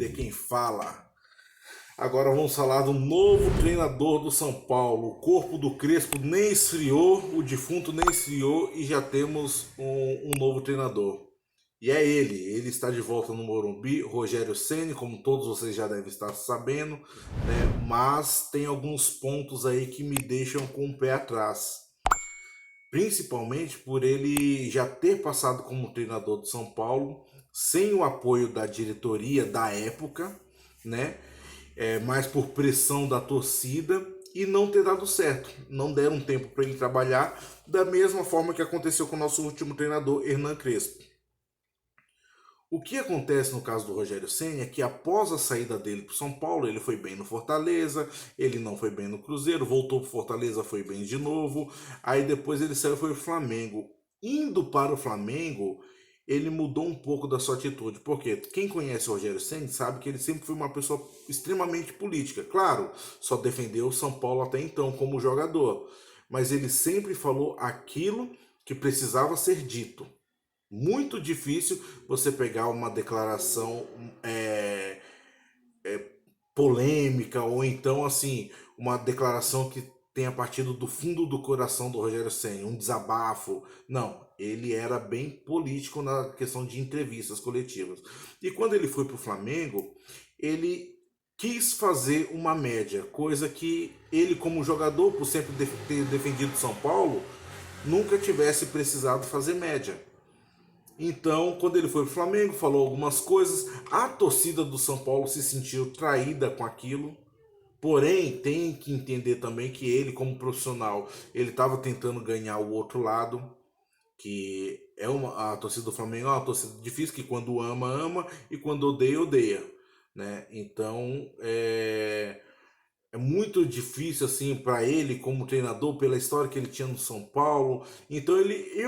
é quem fala. Agora vamos falar do novo treinador do São Paulo. O corpo do Crespo nem esfriou, o defunto nem esfriou e já temos um novo treinador. E é ele está de volta no Morumbi, Rogério Ceni, como todos vocês já devem estar sabendo, né? Mas tem alguns pontos aí que me deixam com o pé atrás. Principalmente por ele já ter passado como treinador do São Paulo, sem o apoio da diretoria da época, né? Mais por pressão da torcida e não ter dado certo. Não deram tempo para ele trabalhar da mesma forma que aconteceu com o nosso último treinador, Hernan Crespo. O que acontece no caso do Rogério Ceni é que após a saída dele para o São Paulo, ele foi bem no Fortaleza, ele não foi bem no Cruzeiro, voltou para o Fortaleza, foi bem de novo, aí depois ele saiu e foi para o Flamengo. Indo para o Flamengo, ele mudou um pouco da sua atitude, porque quem conhece o Rogério Ceni sabe que ele sempre foi uma pessoa extremamente política. Claro, só defendeu o São Paulo até então como jogador, mas ele sempre falou aquilo que precisava ser dito. Muito difícil você pegar uma declaração polêmica ou então assim uma declaração que tenha partido do fundo do coração do Rogério Ceni, um desabafo. Não, ele era bem político na questão de entrevistas coletivas. E quando ele foi para o Flamengo, ele quis fazer uma média, coisa que ele como jogador, por sempre ter defendido São Paulo, nunca tivesse precisado fazer média. Então, quando ele foi pro Flamengo, falou algumas coisas, a torcida do São Paulo se sentiu traída com aquilo. Porém, tem que entender também que ele, como profissional, ele estava tentando ganhar o outro lado, que a torcida do Flamengo é uma torcida difícil, que quando ama, ama, e quando odeia, odeia. Né? Então, é muito difícil assim para ele como treinador pela história que ele tinha no São Paulo. Então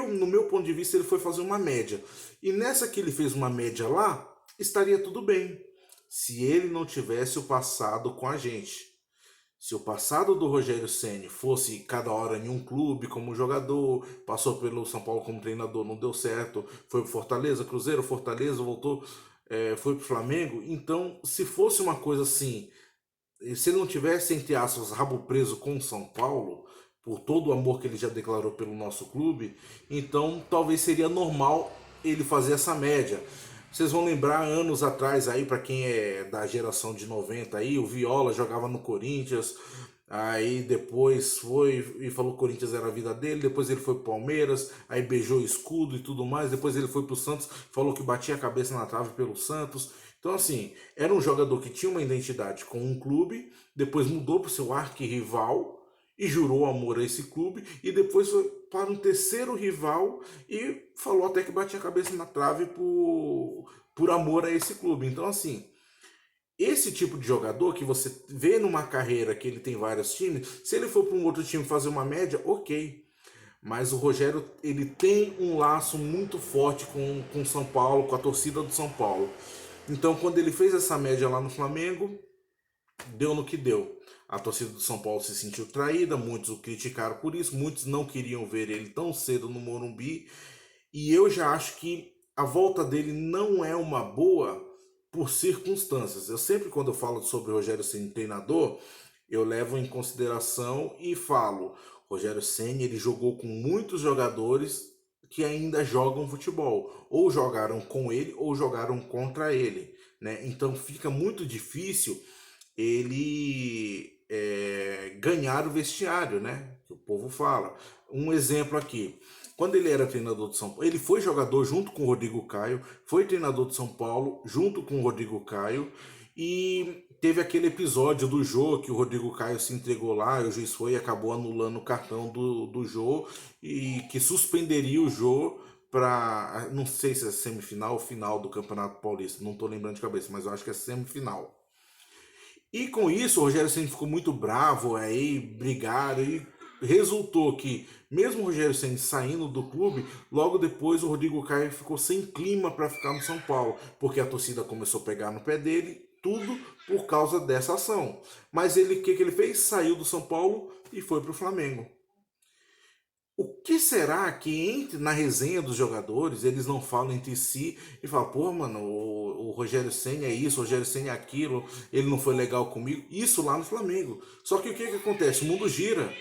no meu ponto de vista, ele foi fazer uma média. E nessa que ele fez uma média lá, estaria tudo bem, se ele não tivesse o passado com a gente. Se o passado do Rogério Ceni fosse cada hora em um clube como jogador, passou pelo São Paulo como treinador, não deu certo, foi pro Fortaleza, Cruzeiro, Fortaleza, voltou, foi pro Flamengo. Então, se fosse uma coisa assim, se ele não tivesse, entre aspas, rabo preso com o São Paulo, por todo o amor que ele já declarou pelo nosso clube, então talvez seria normal ele fazer essa média. Vocês vão lembrar anos atrás aí, para quem é da geração de 90 aí, o Viola jogava no Corinthians, aí depois foi e falou que o Corinthians era a vida dele, depois ele foi pro Palmeiras, aí beijou o escudo e tudo mais, depois ele foi pro Santos, falou que batia a cabeça na trave pelo Santos. Então, assim, era um jogador que tinha uma identidade com um clube, depois mudou para o seu arquirrival e jurou amor a esse clube, e depois foi para um terceiro rival e falou até que batia a cabeça na trave por amor a esse clube. Então, assim, esse tipo de jogador que você vê numa carreira que ele tem vários times, se ele for para um outro time fazer uma média, ok. Mas o Rogério, ele tem um laço muito forte com São Paulo, com a torcida do São Paulo. Então, quando ele fez essa média lá no Flamengo, deu no que deu. A torcida do São Paulo se sentiu traída, muitos o criticaram por isso, muitos não queriam ver ele tão cedo no Morumbi. E eu já acho que a volta dele não é uma boa por circunstâncias. Eu sempre, quando eu falo sobre o Rogério Ceni treinador, eu levo em consideração e falo: Rogério Ceni, ele jogou com muitos jogadores que ainda jogam futebol, ou jogaram com ele ou jogaram contra ele, né? Então fica muito difícil ele ganhar o vestiário, né? Que o povo fala. Um exemplo aqui: quando ele era treinador de São Paulo, ele foi jogador junto com o Rodrigo Caio, foi treinador de São Paulo junto com o Rodrigo Caio, e teve aquele episódio do Jô que o Rodrigo Caio se entregou lá, e o juiz foi e acabou anulando o cartão do Jô, e que suspenderia o Jô para, não sei se é semifinal ou final do Campeonato Paulista, não estou lembrando de cabeça, mas eu acho que é semifinal. E com isso o Rogério Ceni ficou muito bravo, aí brigaram e resultou que, mesmo o Rogério Ceni saindo do clube, logo depois o Rodrigo Caio ficou sem clima para ficar no São Paulo, porque a torcida começou a pegar no pé dele, tudo por causa dessa ação. Mas ele, o que ele fez? Saiu do São Paulo e foi para o Flamengo. O que será que entre na resenha dos jogadores, eles não falam entre si e falam, pô, mano, o Rogério Ceni é isso, o Rogério Ceni é aquilo, ele não foi legal comigo? Isso lá no Flamengo. Só que o que acontece? O mundo gira.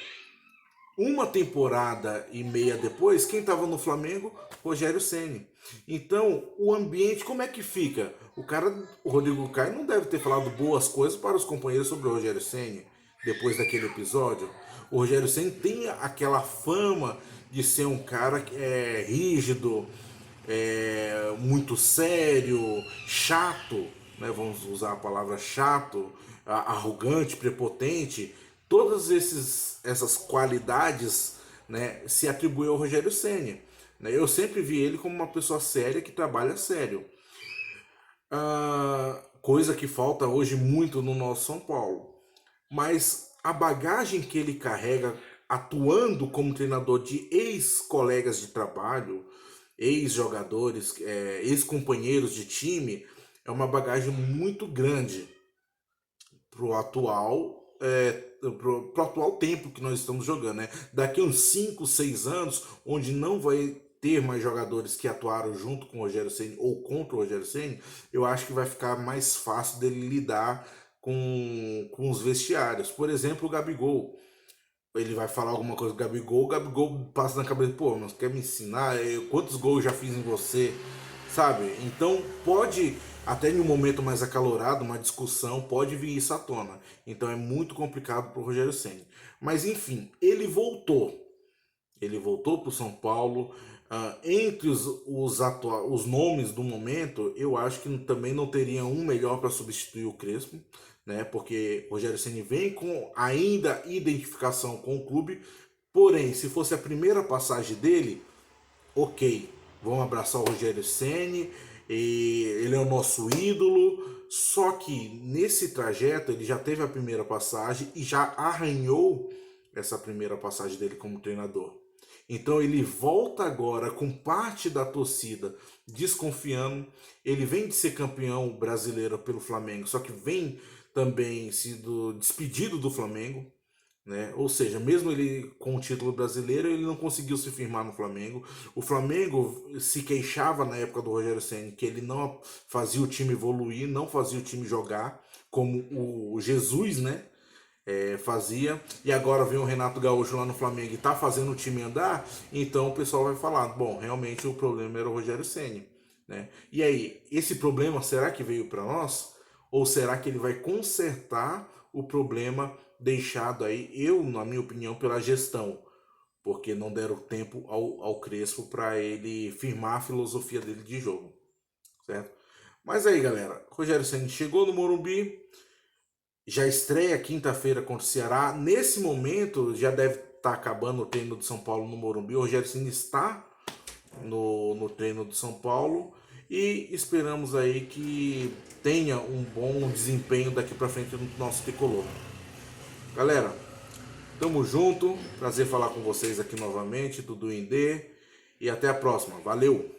Uma temporada e meia depois, quem estava no Flamengo? Rogério Ceni. Então, o ambiente, como é que fica? O Rodrigo Caio não deve ter falado boas coisas para os companheiros sobre o Rogério Ceni depois daquele episódio. O Rogério Ceni tem aquela fama de ser um cara que é rígido, muito sério, chato, né? Vamos usar a palavra chato, arrogante, prepotente. Todas essas qualidades, né, se atribuem ao Rogério Ceni. Né? Eu sempre vi ele como uma pessoa séria que trabalha sério. Coisa que falta hoje muito no nosso São Paulo. Mas a bagagem que ele carrega atuando como treinador de ex-colegas de trabalho, ex-jogadores, ex-companheiros de time, é uma bagagem muito grande pro atual, pro atual tempo que nós estamos jogando, né? Daqui uns 5, 6 anos, onde não vai ter mais jogadores que atuaram junto com o Rogério Ceni ou contra o Rogério Ceni, eu acho que vai ficar mais fácil dele lidar com os vestiários. Por exemplo, o Gabigol. Ele vai falar alguma coisa do Gabigol, o Gabigol passa na cabeça, pô, mas quer me ensinar? Quantos gols eu já fiz em você? Sabe? Então pode, até em um momento mais acalorado, uma discussão, pode vir isso à tona. Então é muito complicado para o Rogério Ceni. Mas enfim, ele voltou. Ele voltou para o São Paulo. Entre os nomes do momento, eu acho que também não teria um melhor para substituir o Crespo, né? Porque o Rogério Ceni vem com ainda identificação com o clube. Porém, se fosse a primeira passagem dele, ok, vamos abraçar o Rogério Ceni, ele é o nosso ídolo. Só que nesse trajeto ele já teve a primeira passagem e já arranhou essa primeira passagem dele como treinador. Então ele volta agora com parte da torcida desconfiando. Ele vem de ser campeão brasileiro pelo Flamengo, só que vem também sido despedido do Flamengo. Né? Ou seja, mesmo ele com o título brasileiro, ele não conseguiu se firmar no Flamengo. O Flamengo se queixava na época do Rogério Ceni que ele não fazia o time evoluir, não fazia o time jogar como o Jesus, né? Fazia, e agora vem o Renato Gaúcho lá no Flamengo e tá fazendo o time andar, então o pessoal vai falar, bom, realmente o problema era o Rogério Ceni, né? E aí, esse problema será que veio para nós? Ou será que ele vai consertar o problema deixado aí, na minha opinião, pela gestão? Porque não deram tempo ao Crespo para ele firmar a filosofia dele de jogo, certo? Mas aí, galera, Rogério Ceni chegou no Morumbi, já estreia quinta-feira contra o Ceará. Nesse momento, já deve estar acabando o treino do São Paulo no Morumbi. O Rogério Ceni está no treino do São Paulo. E esperamos aí que tenha um bom desempenho daqui para frente no nosso tricolor. Galera, tamo junto. Prazer falar com vocês aqui novamente. Dudu Indê. E até a próxima. Valeu!